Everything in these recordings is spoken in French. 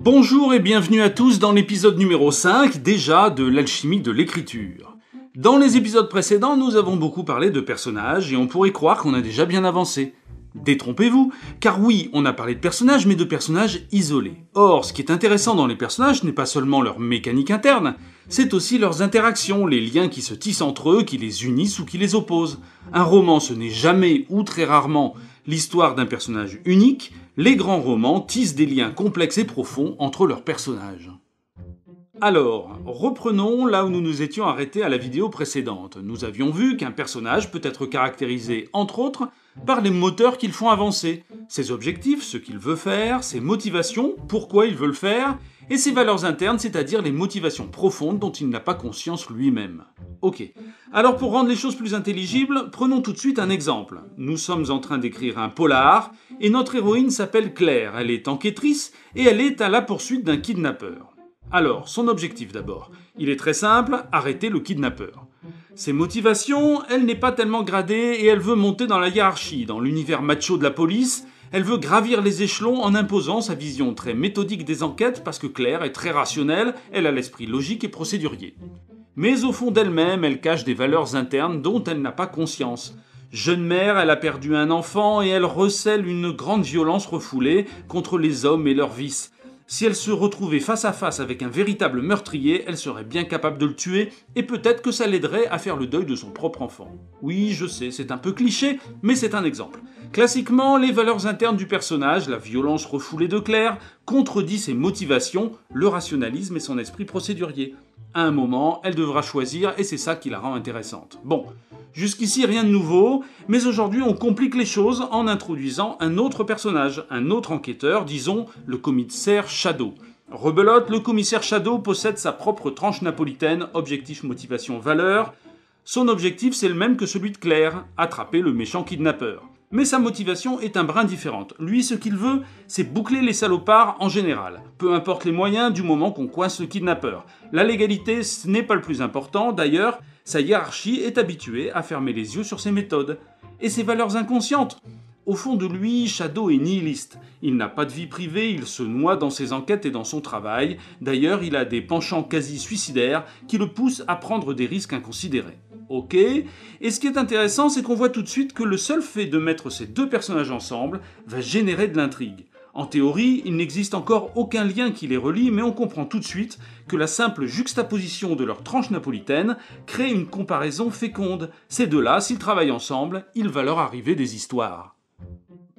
Bonjour et bienvenue à tous dans l'épisode numéro 5, déjà, de l'alchimie de l'écriture. Dans les épisodes précédents, nous avons beaucoup parlé de personnages et on pourrait croire qu'on a déjà bien avancé. Détrompez-vous, car oui, on a parlé de personnages, mais de personnages isolés. Or, ce qui est intéressant dans les personnages n'est pas seulement leur mécanique interne, c'est aussi leurs interactions, les liens qui se tissent entre eux, qui les unissent ou qui les opposent. Un roman, ce n'est jamais, ou très rarement, l'histoire d'un personnage unique. Les grands romans tissent des liens complexes et profonds entre leurs personnages. Alors, reprenons là où nous nous étions arrêtés à la vidéo précédente. Nous avions vu qu'un personnage peut être caractérisé, entre autres, par les moteurs qui le font avancer, ses objectifs, ce qu'il veut faire, ses motivations, pourquoi il veut le faire, et ses valeurs internes, c'est-à-dire les motivations profondes dont il n'a pas conscience lui-même. Ok. Alors pour rendre les choses plus intelligibles, prenons tout de suite un exemple. Nous sommes en train d'écrire un polar, et notre héroïne s'appelle Claire, elle est enquêtrice, et elle est à la poursuite d'un kidnappeur. Alors, son objectif d'abord. Il est très simple, arrêter le kidnappeur. Ses motivations, elle n'est pas tellement gradée et elle veut monter dans la hiérarchie. Dans l'univers macho de la police, elle veut gravir les échelons en imposant sa vision très méthodique des enquêtes parce que Claire est très rationnelle, elle a l'esprit logique et procédurier. Mais au fond d'elle-même, elle cache des valeurs internes dont elle n'a pas conscience. Jeune mère, elle a perdu un enfant et elle recèle une grande violence refoulée contre les hommes et leurs vices. Si elle se retrouvait face à face avec un véritable meurtrier, elle serait bien capable de le tuer, et peut-être que ça l'aiderait à faire le deuil de son propre enfant. Oui, je sais, c'est un peu cliché, mais c'est un exemple. Classiquement, les valeurs internes du personnage, la violence refoulée de Claire, contredit ses motivations, le rationalisme et son esprit procédurier. À un moment, elle devra choisir, et c'est ça qui la rend intéressante. Bon, jusqu'ici rien de nouveau, mais aujourd'hui on complique les choses en introduisant un autre personnage, un autre enquêteur, disons le commissaire Shadow. Rebelote, le commissaire Shadow possède sa propre tranche napolitaine, objectif, motivation, valeur. Son objectif c'est le même que celui de Claire, attraper le méchant kidnappeur. Mais sa motivation est un brin différente. Lui, ce qu'il veut, c'est boucler les salopards en général. Peu importe les moyens du moment qu'on coince le kidnappeur. La légalité, ce n'est pas le plus important, d'ailleurs, sa hiérarchie est habituée à fermer les yeux sur ses méthodes. Et ses valeurs inconscientes. Au fond de lui, Shadow est nihiliste. Il n'a pas de vie privée, il se noie dans ses enquêtes et dans son travail. D'ailleurs, il a des penchants quasi suicidaires qui le poussent à prendre des risques inconsidérés. Ok, et ce qui est intéressant, c'est qu'on voit tout de suite que le seul fait de mettre ces deux personnages ensemble va générer de l'intrigue. En théorie, il n'existe encore aucun lien qui les relie, mais on comprend tout de suite que la simple juxtaposition de leurs tranches napolitaines crée une comparaison féconde. Ces deux-là, s'ils travaillent ensemble, il va leur arriver des histoires.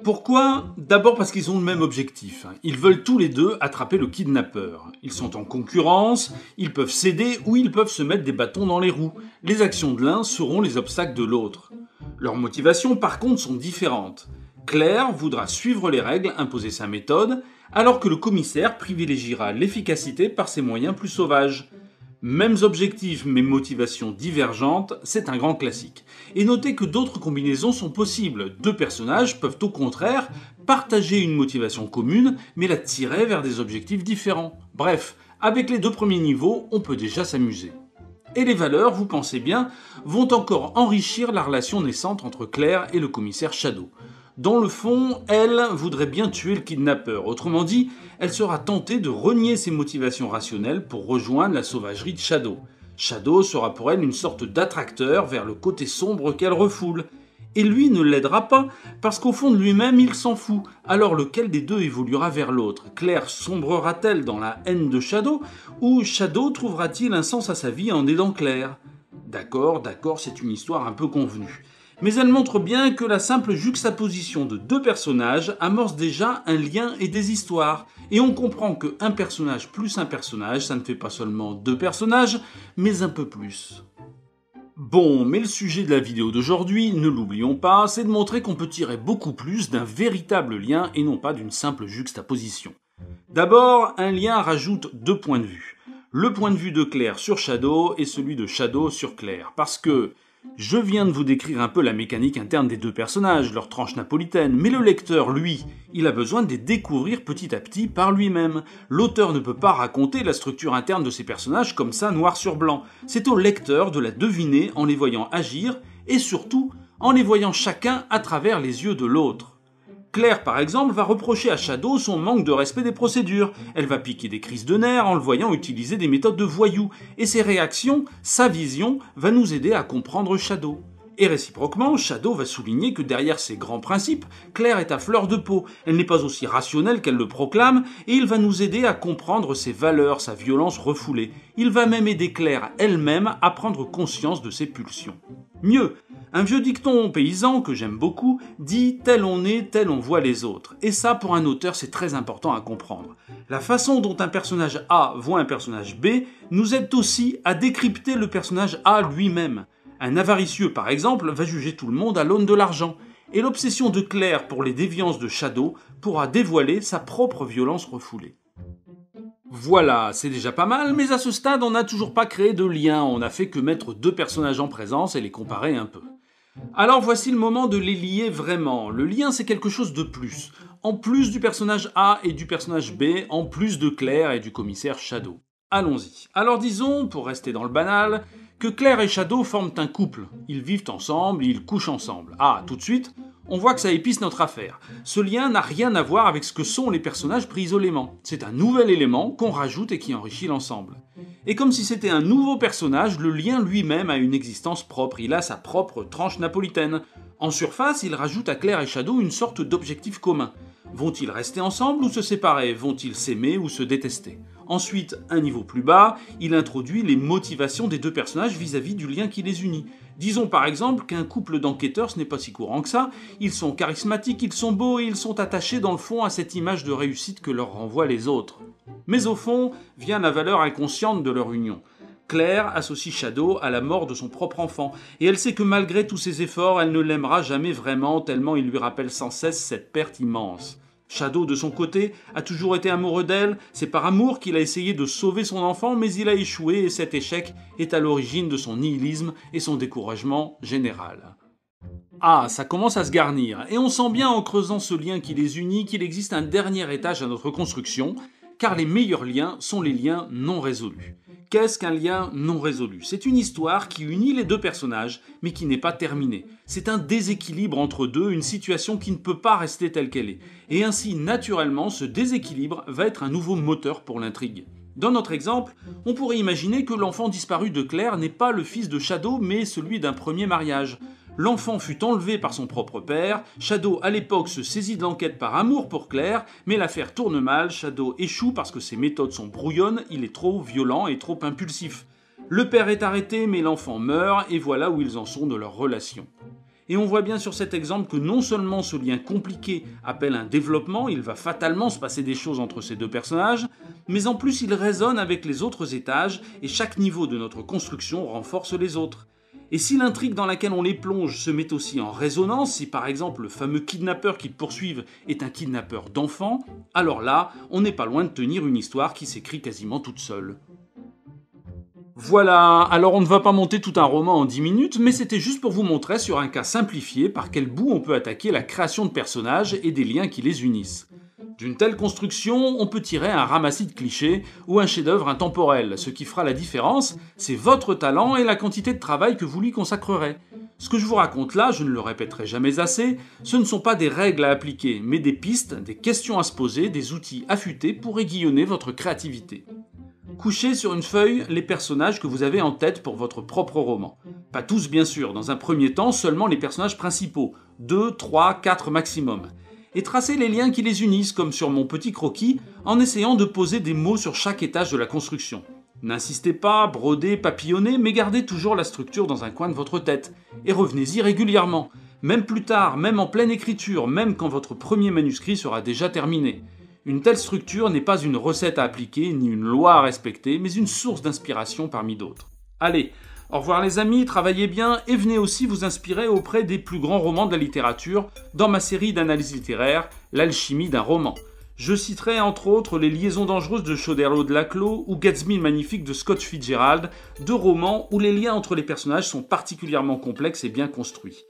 Pourquoi ? D'abord parce qu'ils ont le même objectif. Ils veulent tous les deux attraper le kidnappeur. Ils sont en concurrence, ils peuvent céder ou ils peuvent se mettre des bâtons dans les roues. Les actions de l'un seront les obstacles de l'autre. Leurs motivations par contre sont différentes. Claire voudra suivre les règles, imposer sa méthode, alors que le commissaire privilégiera l'efficacité par ses moyens plus sauvages. Mêmes objectifs mais motivations divergentes, c'est un grand classique. Et notez que d'autres combinaisons sont possibles. Deux personnages peuvent au contraire partager une motivation commune mais la tirer vers des objectifs différents. Bref, avec les deux premiers niveaux, on peut déjà s'amuser. Et les valeurs, vous pensez bien, vont encore enrichir la relation naissante entre Claire et le commissaire Shadow. Dans le fond, elle voudrait bien tuer le kidnappeur. Autrement dit, elle sera tentée de renier ses motivations rationnelles pour rejoindre la sauvagerie de Shadow. Shadow sera pour elle une sorte d'attracteur vers le côté sombre qu'elle refoule. Et lui ne l'aidera pas, parce qu'au fond de lui-même, il s'en fout. Alors lequel des deux évoluera vers l'autre ? Claire sombrera-t-elle dans la haine de Shadow, ou Shadow trouvera-t-il un sens à sa vie en aidant Claire ? D'accord, c'est une histoire un peu convenue. Mais elle montre bien que la simple juxtaposition de deux personnages amorce déjà un lien et des histoires. Et on comprend que un personnage plus un personnage, ça ne fait pas seulement deux personnages, mais un peu plus. Bon, mais le sujet de la vidéo d'aujourd'hui, ne l'oublions pas, c'est de montrer qu'on peut tirer beaucoup plus d'un véritable lien et non pas d'une simple juxtaposition. D'abord, un lien rajoute deux points de vue. Le point de vue de Claire sur Shadow et celui de Shadow sur Claire. Parce que je viens de vous décrire un peu la mécanique interne des deux personnages, leur tranche napolitaine, mais le lecteur, lui, il a besoin de les découvrir petit à petit par lui-même. L'auteur ne peut pas raconter la structure interne de ses personnages comme ça, noir sur blanc. C'est au lecteur de la deviner en les voyant agir, et surtout, en les voyant chacun à travers les yeux de l'autre. Claire, par exemple, va reprocher à Shadow son manque de respect des procédures. Elle va piquer des crises de nerfs en le voyant utiliser des méthodes de voyou. Et ses réactions, sa vision, va nous aider à comprendre Shadow. Et réciproquement, Shadow va souligner que derrière ses grands principes, Claire est à fleur de peau. Elle n'est pas aussi rationnelle qu'elle le proclame, et il va nous aider à comprendre ses valeurs, sa violence refoulée. Il va même aider Claire elle-même à prendre conscience de ses pulsions. Mieux, un vieux dicton paysan que j'aime beaucoup dit « tel on est, tel on voit les autres ». Et ça, pour un auteur, c'est très important à comprendre. La façon dont un personnage A voit un personnage B nous aide aussi à décrypter le personnage A lui-même. Un avaricieux, par exemple, va juger tout le monde à l'aune de l'argent. Et l'obsession de Claire pour les déviances de Shadow pourra dévoiler sa propre violence refoulée. Voilà, c'est déjà pas mal, mais à ce stade, on n'a toujours pas créé de lien, on n'a fait que mettre deux personnages en présence et les comparer un peu. Alors voici le moment de les lier vraiment. Le lien, c'est quelque chose de plus. En plus du personnage A et du personnage B, en plus de Claire et du commissaire Shadow. Allons-y. Alors disons, pour rester dans le banal, que Claire et Shadow forment un couple. Ils vivent ensemble, ils couchent ensemble. Ah, tout de suite, on voit que ça épice notre affaire. Ce lien n'a rien à voir avec ce que sont les personnages pris isolément. C'est un nouvel élément qu'on rajoute et qui enrichit l'ensemble. Et comme si c'était un nouveau personnage, le lien lui-même a une existence propre, il a sa propre tranche napolitaine. En surface, il rajoute à Claire et Shadow une sorte d'objectif commun. Vont-ils rester ensemble ou se séparer? Vont-ils s'aimer ou se détester? Ensuite, un niveau plus bas, il introduit les motivations des deux personnages vis-à-vis du lien qui les unit. Disons par exemple qu'un couple d'enquêteurs ce n'est pas si courant que ça, ils sont charismatiques, ils sont beaux et ils sont attachés dans le fond à cette image de réussite que leur renvoient les autres. Mais au fond, vient la valeur inconsciente de leur union. Claire associe Shadow à la mort de son propre enfant, et elle sait que malgré tous ses efforts, elle ne l'aimera jamais vraiment tellement il lui rappelle sans cesse cette perte immense. Shadow, de son côté, a toujours été amoureux d'elle, c'est par amour qu'il a essayé de sauver son enfant, mais il a échoué et cet échec est à l'origine de son nihilisme et son découragement général. Ah, ça commence à se garnir, et on sent bien en creusant ce lien qui les unit qu'il existe un dernier étage à notre construction, car les meilleurs liens sont les liens non résolus. Qu'est-ce qu'un lien non résolu? C'est une histoire qui unit les deux personnages, mais qui n'est pas terminée. C'est un déséquilibre entre deux, une situation qui ne peut pas rester telle qu'elle est. Et ainsi, naturellement, ce déséquilibre va être un nouveau moteur pour l'intrigue. Dans notre exemple, on pourrait imaginer que l'enfant disparu de Claire n'est pas le fils de Shadow, mais celui d'un premier mariage. L'enfant fut enlevé par son propre père, Shadow à l'époque se saisit de l'enquête par amour pour Claire, mais l'affaire tourne mal, Shadow échoue parce que ses méthodes sont brouillonnes, il est trop violent et trop impulsif. Le père est arrêté mais l'enfant meurt et voilà où ils en sont de leur relation. Et on voit bien sur cet exemple que non seulement ce lien compliqué appelle un développement, il va fatalement se passer des choses entre ces deux personnages, mais en plus il résonne avec les autres étages et chaque niveau de notre construction renforce les autres. Et si l'intrigue dans laquelle on les plonge se met aussi en résonance, si par exemple le fameux kidnappeur qu'ils poursuivent est un kidnappeur d'enfants, alors là, on n'est pas loin de tenir une histoire qui s'écrit quasiment toute seule. Voilà, alors on ne va pas monter tout un roman en 10 minutes, mais c'était juste pour vous montrer sur un cas simplifié par quel bout on peut attaquer la création de personnages et des liens qui les unissent. D'une telle construction, on peut tirer un ramassis de clichés ou un chef-d'œuvre intemporel. Ce qui fera la différence, c'est votre talent et la quantité de travail que vous lui consacrerez. Ce que je vous raconte là, je ne le répéterai jamais assez, ce ne sont pas des règles à appliquer, mais des pistes, des questions à se poser, des outils affûtés pour aiguillonner votre créativité. Couchez sur une feuille les personnages que vous avez en tête pour votre propre roman. Pas tous bien sûr, dans un premier temps seulement les personnages principaux, 2, 3, 4 maximum. Et tracez les liens qui les unissent comme sur mon petit croquis en essayant de poser des mots sur chaque étage de la construction. N'insistez pas, brodez, papillonnez, mais gardez toujours la structure dans un coin de votre tête. Et revenez-y régulièrement, même plus tard, même en pleine écriture, même quand votre premier manuscrit sera déjà terminé. Une telle structure n'est pas une recette à appliquer, ni une loi à respecter, mais une source d'inspiration parmi d'autres. Allez, au revoir les amis, travaillez bien et venez aussi vous inspirer auprès des plus grands romans de la littérature dans ma série d'analyse littéraire, L'alchimie d'un roman. Je citerai entre autres Les liaisons dangereuses de Choderlos de Laclos ou Gatsby le magnifique de Scott Fitzgerald, deux romans où les liens entre les personnages sont particulièrement complexes et bien construits.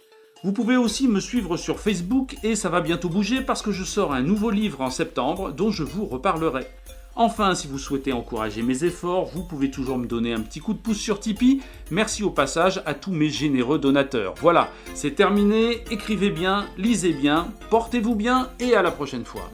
Vous pouvez aussi me suivre sur Facebook et ça va bientôt bouger parce que je sors un nouveau livre en septembre dont je vous reparlerai. Enfin, si vous souhaitez encourager mes efforts, vous pouvez toujours me donner un petit coup de pouce sur Tipeee. Merci au passage à tous mes généreux donateurs. Voilà, c'est terminé, écrivez bien, lisez bien, portez-vous bien et à la prochaine fois.